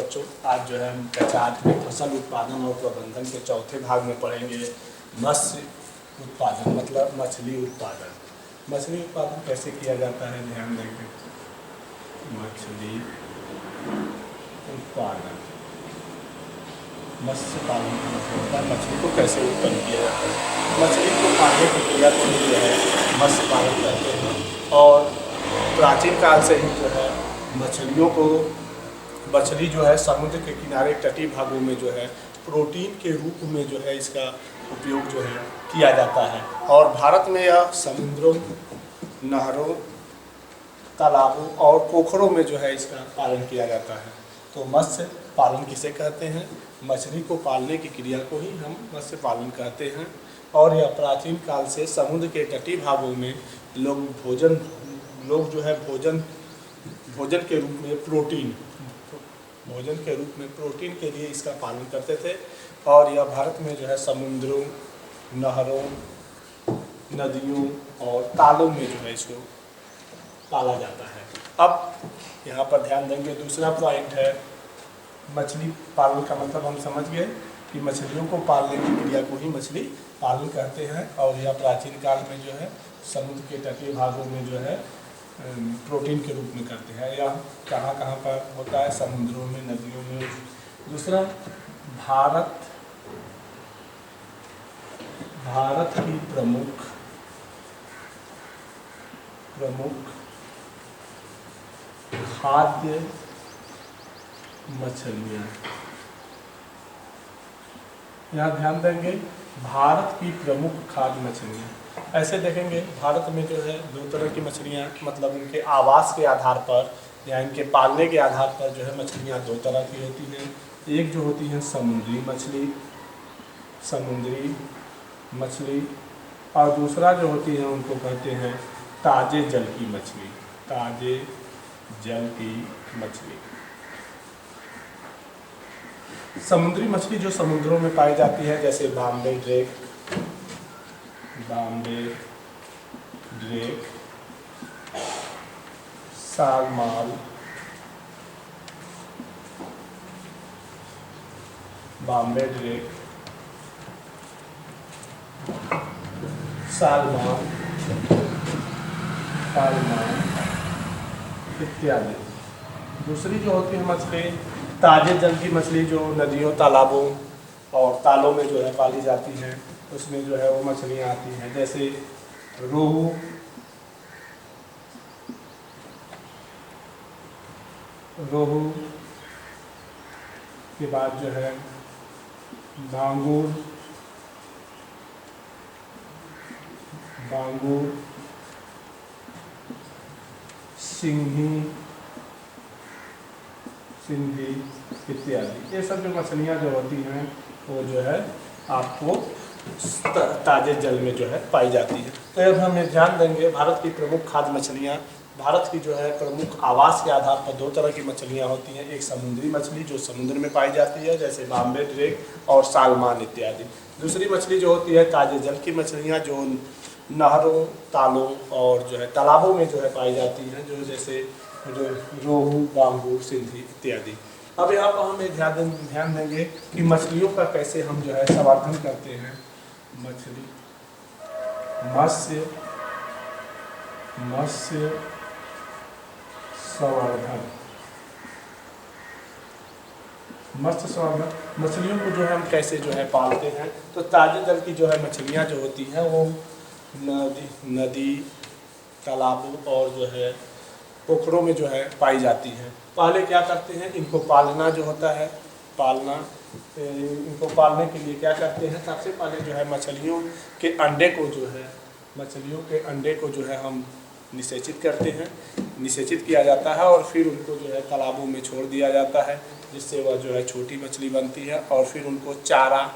बच्चों, आज जो है हम कक्षा 8 में फसल उत्पादन और प्रबंधन के चौथे भाग में पढ़ेंगे मत्स्य उत्पादन, मतलब मछली उत्पादन। मछली उत्पादन कैसे किया जाता है, ध्यान देंगे। मछली उत्पादन, मत्स्य पालन का मतलब होता है मछली को कैसे उत्पन्न किया जाता है। मछली को पालने की क्रिया को ही जो है मत्स्य पालन करते हैं। और प्राचीन काल से ही जो है मछली जो है समुद्र के किनारे तटीय भागों में जो है प्रोटीन के रूप में जो है इसका उपयोग जो है किया जाता है। और भारत में यह समुद्रों, नहरों, तालाबों और पोखरों में जो है इसका पालन किया जाता है। तो मत्स्य पालन किसे कहते हैं? मछली को पालने की क्रिया को ही हम मत्स्य पालन कहते हैं। और यह प्राचीन काल से समुद्र के तटीय भागों में लोग भोजन के रूप में प्रोटीन के लिए इसका पालन करते थे। और यह भारत में जो है समुद्रों, नहरों, नदियों और तालों में जो है इसको पाला जाता है। अब यहाँ पर ध्यान देंगे, दूसरा पॉइंट है मछली पालन का मतलब हम समझ गए कि मछलियों को पालने की क्रिया को ही मछली पालन कहते हैं। और यह प्राचीन काल में जो है समुद्र के तटीय भागों में जो है प्रोटीन के रूप में करते हैं। यह कहाँ पर होता है? समुद्रों में, नदियों में। दूसरा, भारत की प्रमुख खाद्य मछलियाँ, यहाँ ध्यान देंगे, भारत की प्रमुख खाद्य मछलियाँ। ऐसे देखेंगे भारत में जो है दो तरह की मछलियाँ, मतलब उनके आवास के आधार पर या इनके पालने के आधार पर जो है मछलियाँ दो तरह की होती हैं। एक जो होती है समुद्री मछली, और दूसरा जो होती है उनको कहते हैं ताजे जल की मछली। समुद्री मछली जो समुद्रों में पाई जाती है, जैसे बॉम्बे ड्रेक, सालमाल, बॉम्बे ड्रेक, सालमान इत्यादि। दूसरी जो होती है मछली ताजे जल की मछली, जो नदियों, तालाबों और तालों में जो है पाली जाती हैं, उसमें जो है वो मछलियाँ आती हैं, जैसे रोहू, के बाद जो है भांगूर, सिंघी इत्यादि। ये सब जो मछलियाँ जो होती हैं वो जो है आपको ताजे जल में जो है पाई जाती है। तो अब हम ध्यान देंगे भारत की प्रमुख खाद्य मछलियाँ। भारत की जो है प्रमुख आवास के आधार पर दो तरह की मछलियाँ होती हैं। एक समुद्री मछली जो समुद्र में पाई जाती है, जैसे बॉम्बे ड्रेक और सालमान इत्यादि। दूसरी मछली जो होती है ताजे जल की मछलियाँ, जो नहरों, तालों और जो है तालाबों में जो है पाई जाती हैं, जो जैसे रोहू, बांगूर, सिंधी इत्यादि। अब यहाँ पर हमें ध्यान देंगे कि मछलियों का कैसे हम जो है संवर्धन करते हैं। मत्स्य संवर्धन, मछलियों को जो है हम कैसे जो है पालते हैं। तो ताजे जल की जो है मछलियाँ जो होती हैं वो नदी, तालाबों और जो है पोखरों में जो है पाई जाती हैं। पहले क्या करते हैं, इनको पालना जो होता है, इनको पालने के लिए क्या करते हैं, सबसे पहले जो है मछलियों के अंडे को जो है हम निषेचित करते हैं, निषेचित किया जाता है। और फिर उनको जो है तालाबों में छोड़ दिया जाता है, जिससे वह जो है छोटी मछली बनती है। और फिर उनको चारा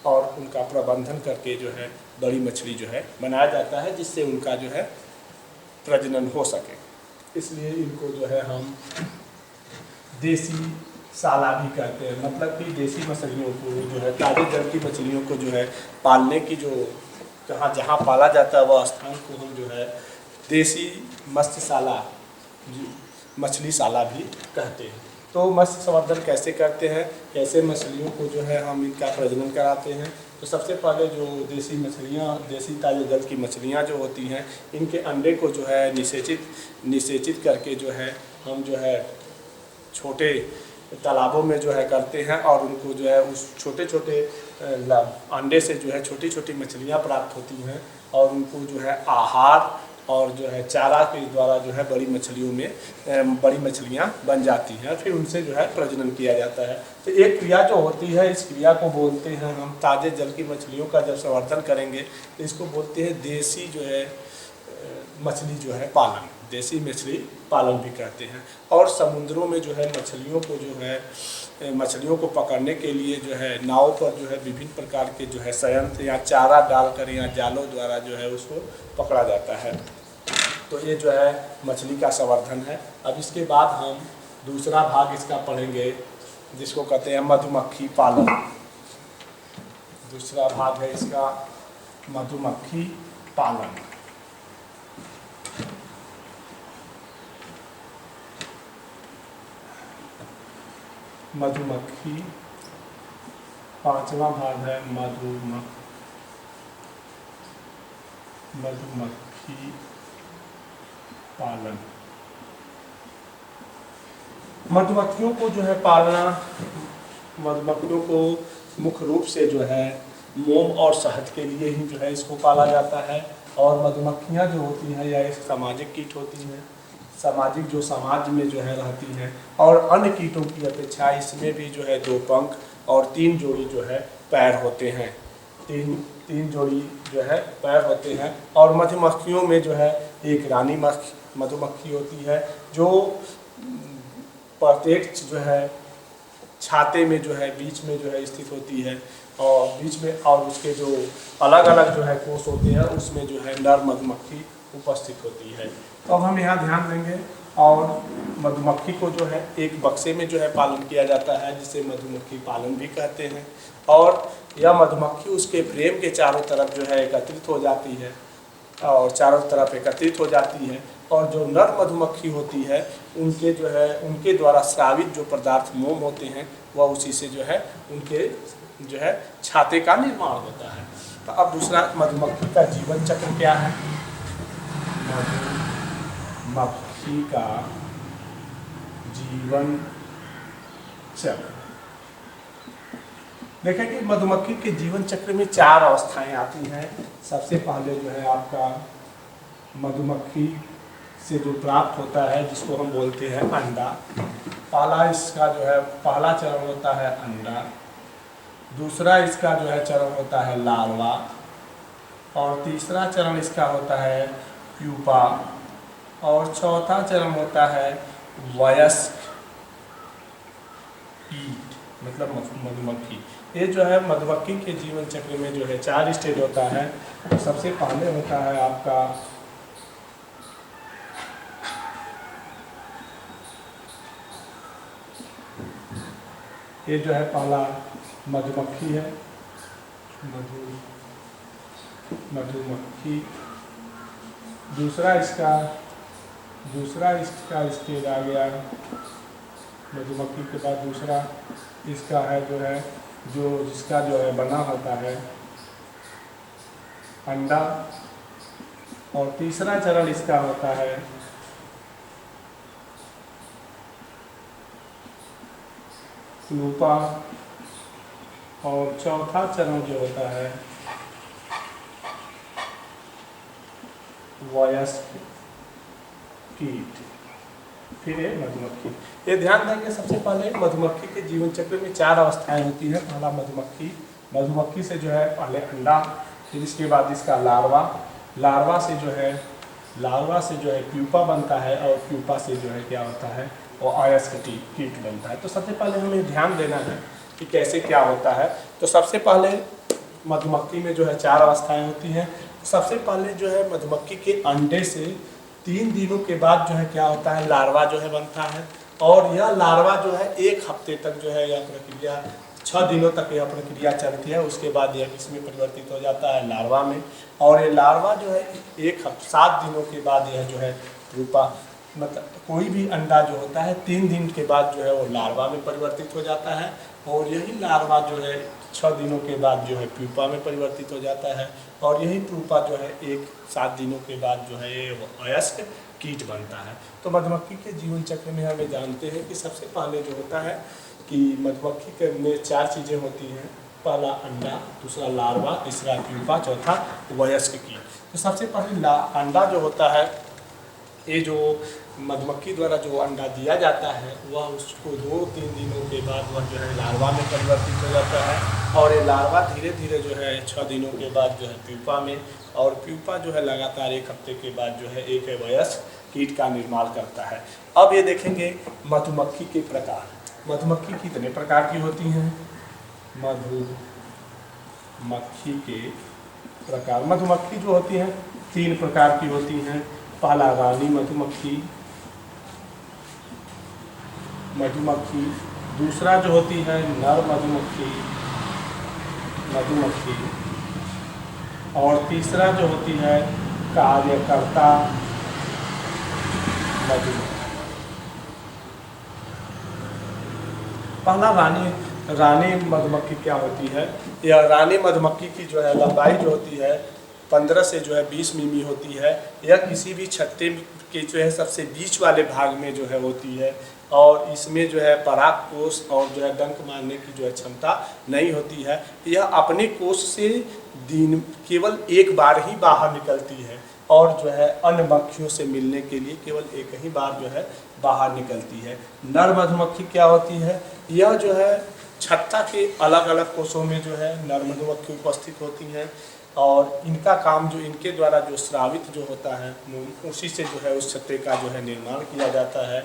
और उनका प्रबंधन करके जो है बड़ी मछली जो है बनाया जाता है, जिससे उनका जो है प्रजनन हो सके। इसलिए इनको जो है हम देसी साला भी कहते हैं, मतलब कि देसी मछलियों को जो है ताजे जल की मछलियों को जो है पालने की जो जहाँ पाला जाता है वह स्थान को हम जो है देसी मत्स्यशाला, मछलीशाला भी कहते हैं। तो मत्स्य संवर्धन कैसे करते हैं, कैसे मछलियों को जो है हम इनका प्रजनन कराते हैं। तो सबसे पहले जो देसी मछलियाँ, देसी ताजे जल की मछलियाँ जो होती हैं, इनके अंडे को जो है निषेचित करके जो है हम जो है छोटे तालाबों में जो है करते हैं और उनको जो है उस छोटे छोटे अंडे से जो है छोटी छोटी मछलियाँ प्राप्त होती हैं और उनको जो है आहार और जो है चारा के द्वारा जो है बड़ी मछलियों में बड़ी मछलियाँ बन जाती हैं, फिर उनसे जो है प्रजनन किया जाता है। तो एक क्रिया जो होती है, इस क्रिया को बोलते हैं हम ताजे जल की मछलियों का जब संवर्धन करेंगे तो इसको बोलते हैं देसी जो है मछली जो है पालन, देसी मछली पालन भी कहते हैं। और समुद्रों में जो है मछलियों को जो है मछलियों को पकड़ने के लिए जो है नाव पर जो है विभिन्न प्रकार के जो है संयंत्र या चारा डालकर या जालों द्वारा जो है उसको पकड़ा जाता है। तो ये जो है मछली का संवर्धन है। अब इसके बाद हम दूसरा भाग इसका पढ़ेंगे जिसको कहते हैं मधुमक्खी पालन। दूसरा भाग है इसका मधुमक्खी पालन। मधुमक्खी, पांचवा भाग है मधुमक्खी पालन। मधुमक्खियों को जो है पालना, मधुमक्खियों को मुख्य रूप से जो है मोम और शहद के लिए ही जो है इसको पाला जाता है। और मधुमक्खियाँ जो होती हैं यह एक सामाजिक कीट होती हैं, सामाजिक जो समाज में जो है रहती हैं और अन्य कीटों की अपेक्षा इसमें भी जो है 2 पंख और 3 जोड़ी जो है पैर होते हैं। तीन जोड़ी जो है पैर होते हैं। और मधुमक्खियों में जो है एक रानी मधुमक्खी होती है जो प्रत्येक जो है छाते में जो है बीच में जो है स्थित होती है और बीच में और उसके जो अलग अलग जो है कोष होते हैं उसमें जो है नर मधुमक्खी उपस्थित होती है। तो अब हम यहाँ ध्यान देंगे। और मधुमक्खी को जो है एक बक्से में जो है पालन किया जाता है जिसे मधुमक्खी पालन भी कहते हैं। और यह मधुमक्खी उसके फ्रेम के चारों तरफ जो है एकत्रित हो जाती है और चारों तरफ एकत्रित हो जाती है। और जो नर मधुमक्खी होती है उनके जो है उनके द्वारा स्रावित जो पदार्थ मोम होते हैं वह उसी से जो है उनके जो है छाते का निर्माण होता है। तो अब दूसरा मधुमक्खी का जीवन चक्र क्या है। मधुमक्खी का जीवन चक्र देखें कि मधुमक्खी के जीवन चक्र में 4 अवस्थाएं आती हैं। सबसे पहले जो है आपका मधुमक्खी से जो प्राप्त होता है जिसको हम बोलते हैं अंडा। पहला चरण होता है अंडा। दूसरा इसका जो है चरण होता है लार्वा। और तीसरा चरण इसका होता है प्यूपा। और चौथा चरण होता है वयस्क कीट मतलब मधुमक्खी। ये जो है मधुमक्खी के जीवन चक्र में जो है 4 स्टेज होता है। तो सबसे पहले होता है आपका ये जो है पहला मधुमक्खी है, मधुमक्खी। दूसरा इसका स्टेज आ गया मधुमक्खी के बाद। दूसरा इसका है जो है जिसका जो है बना होता है अंडा। और तीसरा चरण इसका होता है प्यूपा। और चौथा चरण जो होता है वयस्क कीट। फिर है मधुमक्खी। ये ध्यान देंगे सबसे पहले मधुमक्खी के जीवन चक्र में 4 अवस्थाएं होती हैं। पहला मधुमक्खी से जो है पहले अंडा, फिर इसके बाद इसका लार्वा से जो है प्यूपा बनता है और प्यूपा से जो है क्या होता है वो वयस्क कीट बनता है। तो सबसे पहले हमें ध्यान देना है कि कैसे क्या होता है। तो सबसे पहले मधुमक्खी में जो है 4 अवस्थाएं होती हैं। सबसे पहले जो है मधुमक्खी के अंडे से 3 दिनों के बाद जो है क्या होता है लार्वा जो है बनता है। और यह लार्वा जो है 1 हफ्ते तक जो है यह प्रक्रिया 6 दिनों तक यह प्रक्रिया चलती है। उसके बाद यह किसमें परिवर्तित हो जाता है लार्वा में। और ये लार्वा जो है 7 दिनों के बाद यह जो है मतलब कोई भी अंडा जो होता है 3 दिन के बाद जो है वो लार्वा में परिवर्तित हो जाता है, और यही लार्वा जो है 6 दिनों के बाद जो है प्यूपा में परिवर्तित हो जाता है, और यही प्यूपा जो है 7 दिनों के बाद जो है ये वयस्क कीट बनता है। तो मधुमक्खी के जीवन चक्र में हमें जानते हैं कि सबसे पहले जो होता है कि मधुमक्खी के में 4 चीज़ें होती हैं। पहला अंडा, दूसरा लार्वा, तीसरा प्यूपा, चौथा वयस्क कीट। तो सबसे पहले अंडा जो होता है, ये जो मधुमक्खी द्वारा जो अंडा दिया जाता है वह उसको 2-3 दिनों के बाद वह जो है लार्वा में परिवर्तित हो जाता है, और ये लार्वा धीरे धीरे जो है 6 दिनों के बाद जो है प्यूपा में, और प्यूपा जो है लगातार 1 हफ्ते के बाद जो है एक वयस्क कीट का निर्माण करता है। अब ये देखेंगे मधुमक्खी के प्रकार। मधुमक्खी कितने प्रकार की होती हैं? मधुमक्खी के प्रकार, मधुमक्खी जो होती हैं 3 प्रकार की होती हैं। पहला रानी मधुमक्खी, दूसरा जो होती है नर मधुमक्खी, और तीसरा जो होती है कार्यकर्ता मधुमक्खी। पहला रानी मधुमक्खी क्या होती है? यह रानी मधुमक्खी की जो है लंबाई जो होती है 15 से जो है 20 मिमी होती है। यह किसी भी छत्ते के जो है सबसे बीच वाले भाग में जो है होती है, और इसमें जो है पराग कोष और जो है डंक मारने की जो है क्षमता नहीं होती है। यह अपने कोष से दिन केवल एक बार ही बाहर निकलती है, और जो है अन्य मक्खियों से मिलने के लिए केवल एक ही बार जो है बाहर निकलती है। नर मधुमक्खी क्या होती है? यह जो है छत्ता के अलग अलग कोषों में जो है नर मधुमक्खी उपस्थित होती हैं, और इनका काम जो इनके द्वारा जो स्रावित जो होता है उसी से जो है उस छत्ते का जो है निर्माण किया जाता है।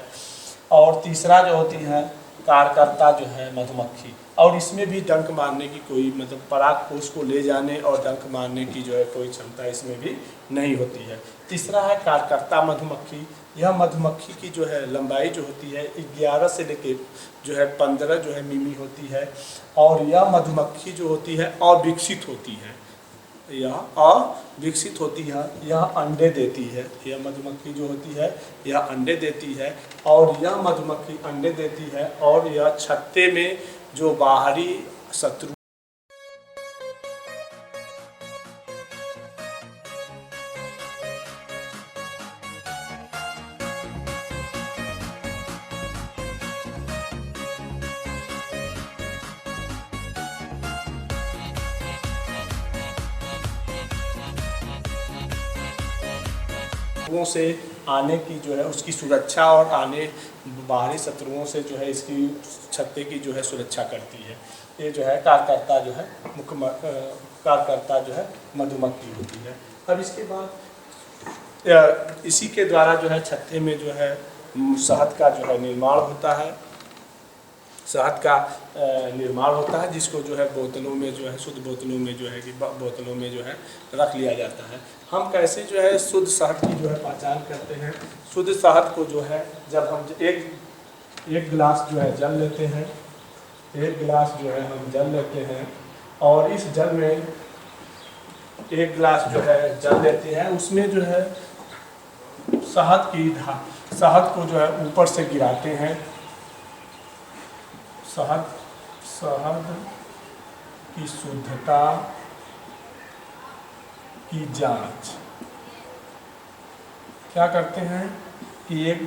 और तीसरा जो होती है कार्यकर्ता जो है मधुमक्खी, और इसमें भी डंक मारने की कोई मतलब पराग कोष को ले जाने और डंक मारने की जो है कोई क्षमता इसमें भी नहीं होती है। तीसरा है कार्यकर्ता मधुमक्खी। यह मधुमक्खी की जो है लंबाई जो होती है 11 से लेके जो है 15 जो है मिमी होती है, और यह मधुमक्खी जो होती है अविकसित होती है। यह अविकसित होती है, यह अंडे देती है। यह मधुमक्खी जो होती है यह अंडे देती है, और यह मधुमक्खी अंडे देती है, और यह छत्ते में जो बाहरी शत्रु से आने की जो है उसकी सुरक्षा, और आने बाहरी शत्रुओं से जो है इसकी छत्ते की जो है सुरक्षा करती है। ये जो है कार्यकर्ता जो है कार्यकर्ता जो है मधुमक्खी होती है। अब इसके बाद इसी के द्वारा जो है छत्ते में जो है शहद का जो है निर्माण होता है। शहद का निर्माण होता है, जिसको जो है बोतलों में जो है शुद्ध बोतलों में जो है कि बोतलों में जो है रख लिया जाता है। हम कैसे जो है शुद्ध शहद की जो है पहचान करते हैं? शुद्ध शहद को जो है जब हम एक गिलास जो है जल लेते हैं, एक गिलास जो है हम जल लेते हैं, और इस जल में एक गिलास जो है जल लेते हैं, उसमें जो है शहद को जो है ऊपर से गिराते हैं। शहद की शुद्धता की जांच क्या करते हैं कि एक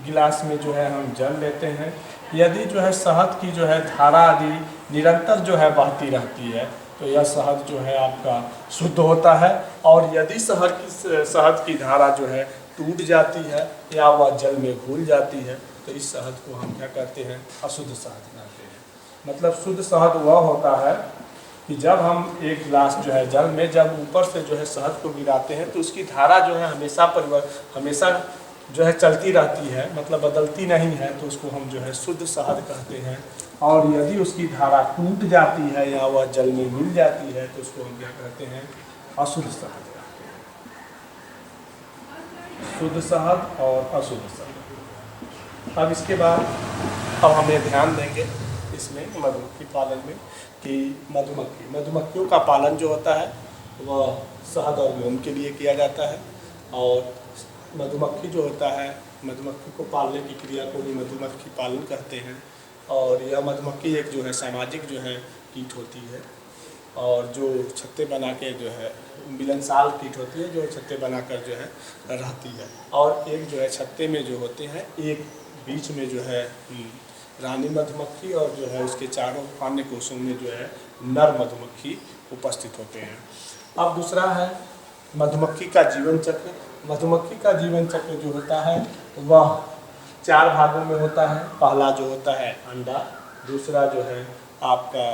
गिलास में जो है हम जल लेते हैं। यदि जो है शहद की जो है धारा आदि निरंतर जो है बहती रहती है तो यह शहद जो है आपका शुद्ध होता है, और यदि शहद की धारा जो है टूट जाती है या वह जल में घुल जाती है तो इस शहद को हम क्या कहते हैं? अशुद्ध शहद कहते हैं। मतलब शुद्ध शहद वह होता है कि जब हम एक गिलास जो है जल में जब ऊपर से जो है शहद को गिराते हैं तो उसकी धारा जो है हमेशा जो है चलती रहती है, मतलब बदलती नहीं है, तो उसको हम जो है शुद्ध शहद कहते हैं। और यदि उसकी धारा टूट जाती है या वह जल में मिल जाती है तो उसको हम क्या कहते हैं? अशुद्ध शहद कहते हैं। शुद्ध शहद और अशुद्ध शहद। अब इसके बाद अब हमें ध्यान देंगे इसमें मधुमक्खी पालन में कि मधुमक्खियों का पालन जो होता है वह शहद और मोम के लिए किया जाता है, और मधुमक्खी जो होता है मधुमक्खी को पालने की क्रिया को ही मधुमक्खी पालन कहते हैं। और यह मधुमक्खी एक जो है सामाजिक जो है कीट होती है, और जो छत्ते बना के जो है मिलनसार कीट होती है, जो छत्ते बनाकर जो है रहती है। और एक जो है छत्ते में जो होते हैं, एक बीच में जो है रानी मधुमक्खी, और जो है उसके चारों अन्य कोषों में जो है नर मधुमक्खी उपस्थित होते हैं। अब दूसरा है मधुमक्खी का जीवन चक्र। मधुमक्खी का जीवन चक्र जो होता है वह 4 भागों में होता है। पहला जो होता है अंडा, दूसरा जो है आपका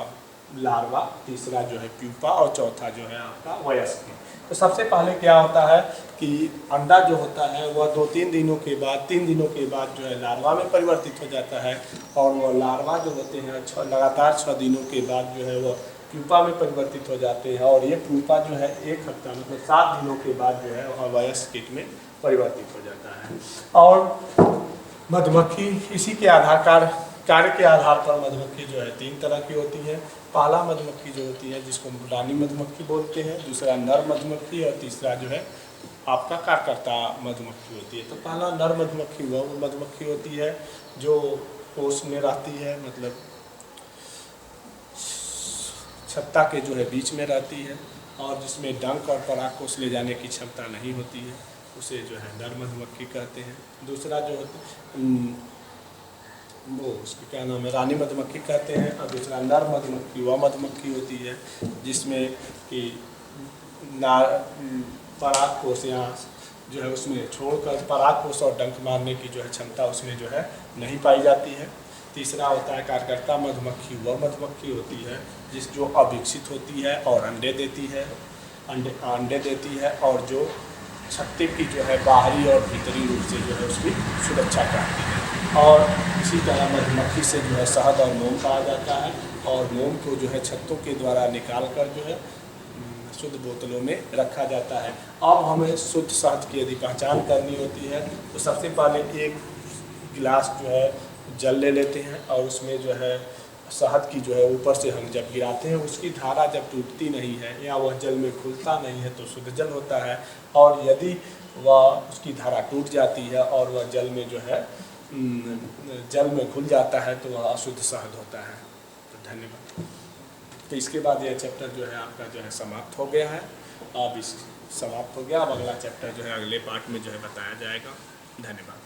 लार्वा, तीसरा जो है प्यूपा, और चौथा जो है आपका वयस्क। तो सबसे पहले क्या होता है कि अंडा जो होता है वह 2-3 दिनों के बाद, 3 दिनों के बाद जो है लार्वा में परिवर्तित हो जाता है, और वह लार्वा जो होते हैं लगातार 6 दिनों के बाद जो है वह प्यूपा में परिवर्तित हो जाते हैं, और ये प्यूपा जो है 1 हफ्ता मतलब 7 दिनों के बाद जो है वह वयस्क कीट में परिवर्तित हो जाता है। और मधुमक्खी इसी के कार्य के आधार पर मधुमक्खी जो है 3 तरह की होती है। पहला मधुमक्खी जो होती है जिसको रानी मधुमक्खी बोलते हैं, दूसरा नर मधुमक्खी, और तीसरा जो है आपका कार्यकर्ता मधुमक्खी होती है। तो पहला नर मधुमक्खी वह मधुमक्खी होती है जो कोष में रहती है, मतलब छत्ता के जो है बीच में रहती है, और जिसमें डंक और परागकोष ले जाने की क्षमता नहीं होती है, उसे जो है नर मधुमक्खी कहते हैं। दूसरा जो वो उसकी क्या नाम है, रानी मधुमक्खी कहते हैं। और दूसरा नर मधुमक्खी वह मधुमक्खी होती है जिसमें कि परागकोष या जो है उसमें छोड़कर परागकोष और डंक मारने की जो है क्षमता उसमें जो है नहीं पाई जाती है। तीसरा होता है कार्यकर्ता मधुमक्खी, वह मधुमक्खी होती है जो अविकसित होती है और अंडे देती है, अंडे देती है, और जो छत्ते की जो है बाहरी और भीतरी रूप से जो है उसकी सुरक्षा करती है। और इसी तरह मधुमक्खी से जो है शहद और मोम पाया जाता है, और मोम को जो है छत्तों के द्वारा निकाल कर जो है शुद्ध बोतलों में रखा जाता है। अब हमें शुद्ध शहद की यदि पहचान करनी होती है तो सबसे पहले एक गिलास जो है जल ले लेते हैं, और उसमें जो है शहद की जो है ऊपर से हम जब गिराते हैं उसकी धारा जब टूटती नहीं है या वह जल में घुलता नहीं है तो शुद्ध जल होता है, और यदि वह उसकी धारा टूट जाती है और वह जल में जो है जल में घुल जाता है तो वह अशुद्ध शहद होता है। तो धन्यवाद। तो इसके बाद यह चैप्टर जो है आपका जो है समाप्त हो गया है। अब समाप्त हो गया। अब अगला चैप्टर जो है अगले पार्ट में जो है बताया जाएगा। धन्यवाद।